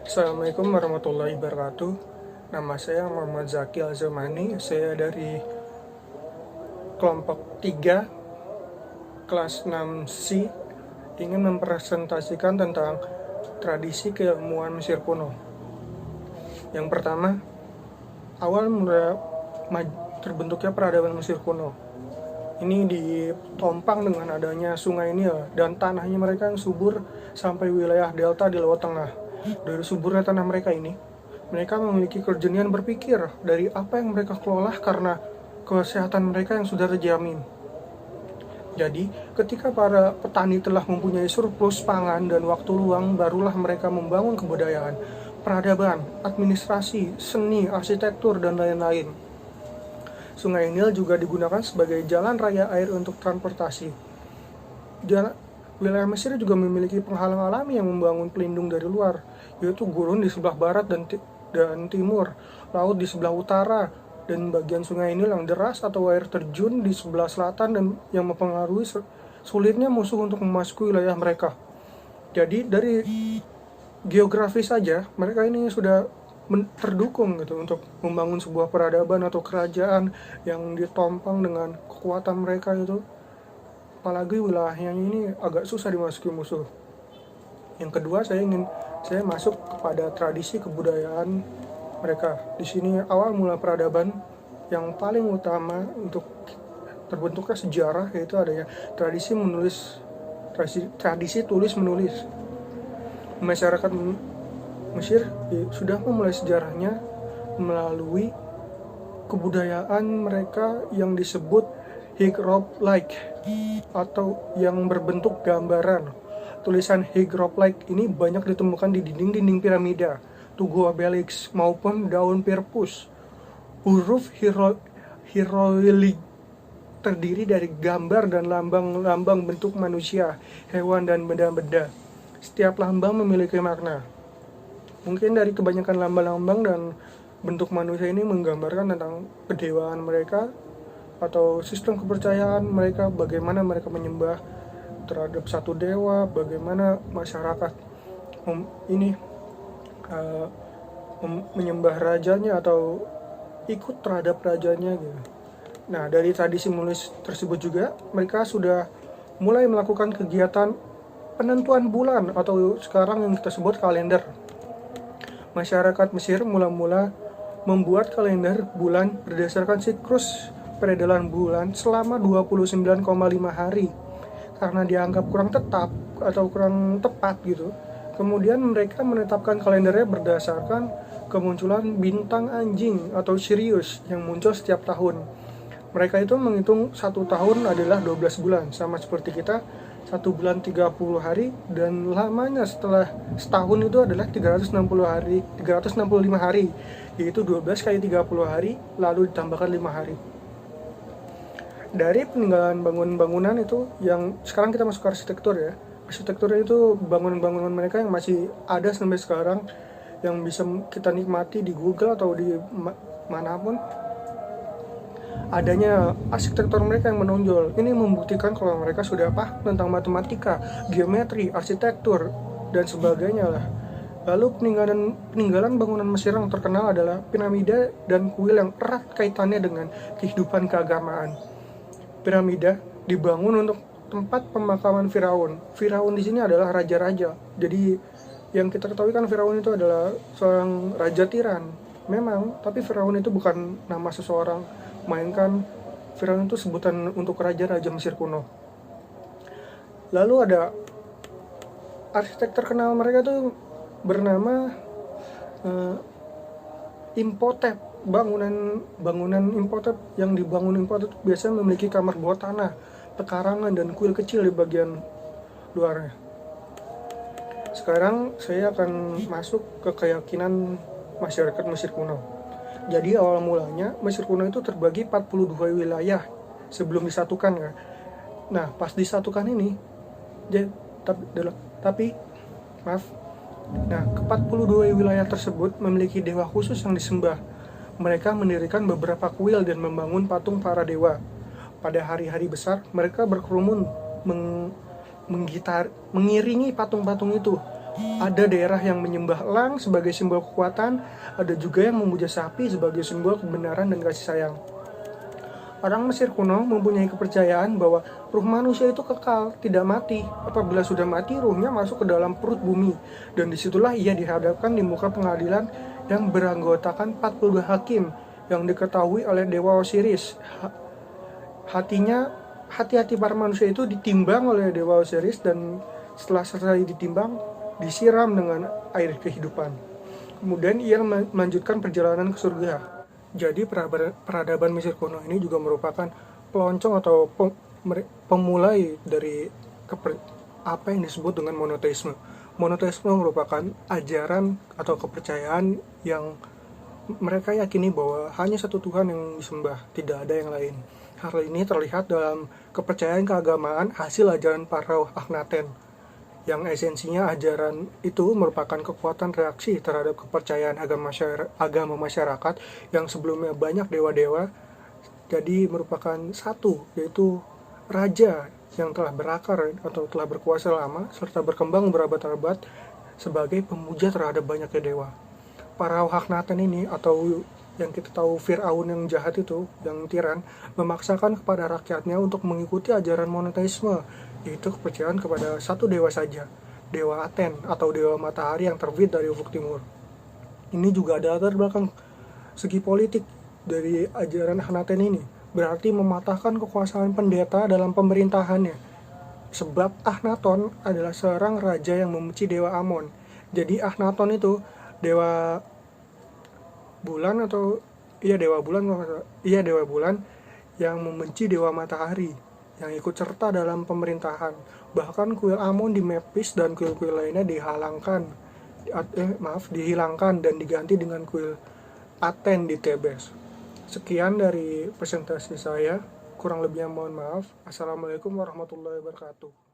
Assalamualaikum warahmatullahi wabarakatuh. Nama saya Muhammad Zaki Al-Zamani. Saya dari kelompok 3 kelas 6C, ingin mempresentasikan tentang tradisi keilmuan Mesir kuno. Yang pertama, awal mula terbentuknya peradaban Mesir kuno. Ini ditopang dengan adanya sungai Nil dan tanahnya mereka yang subur sampai wilayah delta di Laut Tengah. Dari suburnya tanah mereka ini, mereka memiliki kejenian berpikir dari apa yang mereka kelola karena kesehatan mereka yang sudah terjamin. Jadi, ketika para petani telah mempunyai surplus pangan dan waktu luang, barulah mereka membangun kebudayaan, peradaban, administrasi, seni, arsitektur, dan lain-lain. Sungai Nil juga digunakan sebagai jalan raya air untuk transportasi. Wilayah Mesir juga memiliki penghalang alami yang membangun pelindung dari luar, yaitu gurun di sebelah barat dan timur, laut di sebelah utara, dan bagian sungai Nil yang deras atau air terjun di sebelah selatan dan yang mempengaruhi sulitnya musuh untuk memasuki wilayah mereka. Jadi dari geografi saja mereka ini sudah terdukung gitu untuk membangun sebuah peradaban atau kerajaan yang ditopang dengan kekuatan mereka itu. Apalagi wilayahnya ini agak susah dimasuki musuh. Yang kedua, saya masuk kepada tradisi kebudayaan mereka. Di sini awal mula peradaban yang paling utama untuk terbentuknya sejarah, yaitu adanya tradisi tulis menulis. Masyarakat Mesir sudah memulai sejarahnya melalui kebudayaan mereka yang disebut hieroglif atau yang berbentuk gambaran. Tulisan hieroglif ini banyak ditemukan di dinding-dinding piramida, tugu obelisk maupun daun pirpus. Huruf hieroglif terdiri dari gambar dan lambang-lambang bentuk manusia, hewan, dan benda-benda. Setiap lambang memiliki makna. Mungkin dari kebanyakan lambang-lambang dan bentuk manusia ini menggambarkan tentang kedewaan mereka atau sistem kepercayaan mereka, bagaimana mereka menyembah terhadap satu dewa, bagaimana masyarakat menyembah rajanya atau ikut terhadap rajanya gitu. Nah, dari tradisi menulis tersebut juga mereka sudah mulai melakukan kegiatan penentuan bulan atau sekarang yang kita sebut kalender. Masyarakat Mesir mula-mula membuat kalender bulan berdasarkan siklus peredaran bulan selama 29,5 hari karena dianggap kurang tetap atau kurang tepat gitu. Kemudian mereka menetapkan kalendernya berdasarkan kemunculan bintang anjing atau Sirius yang muncul setiap tahun. Mereka itu menghitung satu tahun adalah 12 bulan, sama seperti kita, satu bulan 30 hari, dan lamanya setelah setahun itu adalah 365 hari, yaitu 12 kali 30 hari lalu ditambahkan 5 hari. Dari peninggalan bangunan-bangunan itu yang sekarang kita masuk ke arsitektur ya. Arsitekturnya itu bangunan-bangunan mereka yang masih ada sampai sekarang, yang bisa kita nikmati di Google atau di manapun. Adanya arsitektur mereka yang menonjol. Ini membuktikan kalau mereka sudah paham tentang matematika, geometri, arsitektur, dan sebagainya lah. Lalu peninggalan bangunan Mesir yang terkenal adalah piramida dan kuil yang erat kaitannya dengan kehidupan keagamaan. Piramida dibangun untuk tempat pemakaman Firaun. Firaun di sini adalah raja-raja. Jadi yang kita ketahui kan Firaun itu adalah seorang raja tiran. Memang, tapi Firaun itu bukan nama seseorang, melainkan Firaun itu sebutan untuk raja-raja Mesir kuno. Lalu ada arsitek terkenal mereka tuh bernama Imhotep. Bangunan Imhotep yang dibangun Imhotep biasanya memiliki kamar bawah tanah, pekarangan, dan kuil kecil di bagian luarnya. Sekarang saya akan masuk ke keyakinan masyarakat Mesir kuno. Jadi awal mulanya Mesir kuno itu terbagi 42 wilayah sebelum disatukan ya. Nah, pas disatukan ini ke-42 wilayah tersebut memiliki dewa khusus yang disembah. Mereka mendirikan beberapa kuil dan membangun patung para dewa. Pada hari-hari besar, mereka berkerumun mengiringi patung-patung itu. Ada daerah yang menyembah elang sebagai simbol kekuatan, ada juga yang memuja sapi sebagai simbol kebenaran dan kasih sayang. Orang Mesir kuno mempunyai kepercayaan bahwa ruh manusia itu kekal, tidak mati. Apabila sudah mati, ruhnya masuk ke dalam perut bumi, dan disitulah ia dihadapkan di muka pengadilan yang beranggotakan 42 hakim yang diketahui oleh Dewa Osiris. Hati-hati para manusia itu ditimbang oleh Dewa Osiris, dan setelah selesai ditimbang, disiram dengan air kehidupan. Kemudian ia melanjutkan perjalanan ke surga. Jadi peradaban Mesir kuno ini juga merupakan peloncong atau pemulai dari apa yang disebut dengan monoteisme. Monoteisme merupakan ajaran atau kepercayaan yang mereka yakini bahwa hanya satu Tuhan yang disembah, tidak ada yang lain. Hal ini terlihat dalam kepercayaan keagamaan hasil ajaran para Akhenaten, yang esensinya ajaran itu merupakan kekuatan reaksi terhadap kepercayaan agama masyarakat yang sebelumnya banyak dewa-dewa, jadi merupakan satu, yaitu raja yang telah berakar atau telah berkuasa lama serta berkembang berabad-abad sebagai pemuja terhadap banyaknya dewa. Para Akhenaten ini, atau yang kita tahu Fir'aun yang jahat itu, yang tiran, memaksakan kepada rakyatnya untuk mengikuti ajaran monoteisme, yaitu kepercayaan kepada satu dewa saja, Dewa Aten atau dewa matahari yang terbit dari ufuk timur. Ini juga ada latar belakang segi politik dari ajaran Akhenaten ini, berarti mematahkan kekuasaan pendeta dalam pemerintahannya. Sebab Akhenaton adalah seorang raja yang membenci dewa Amon. Jadi Akhenaton itu dewa bulan atau dewa bulan yang membenci dewa matahari yang ikut serta dalam pemerintahan. Bahkan kuil Amon di Memphis dan kuil-kuil lainnya dihilangkan dan diganti dengan kuil Aten di Tebes. Sekian dari presentasi saya, kurang lebihnya mohon maaf. Assalamualaikum warahmatullahi wabarakatuh.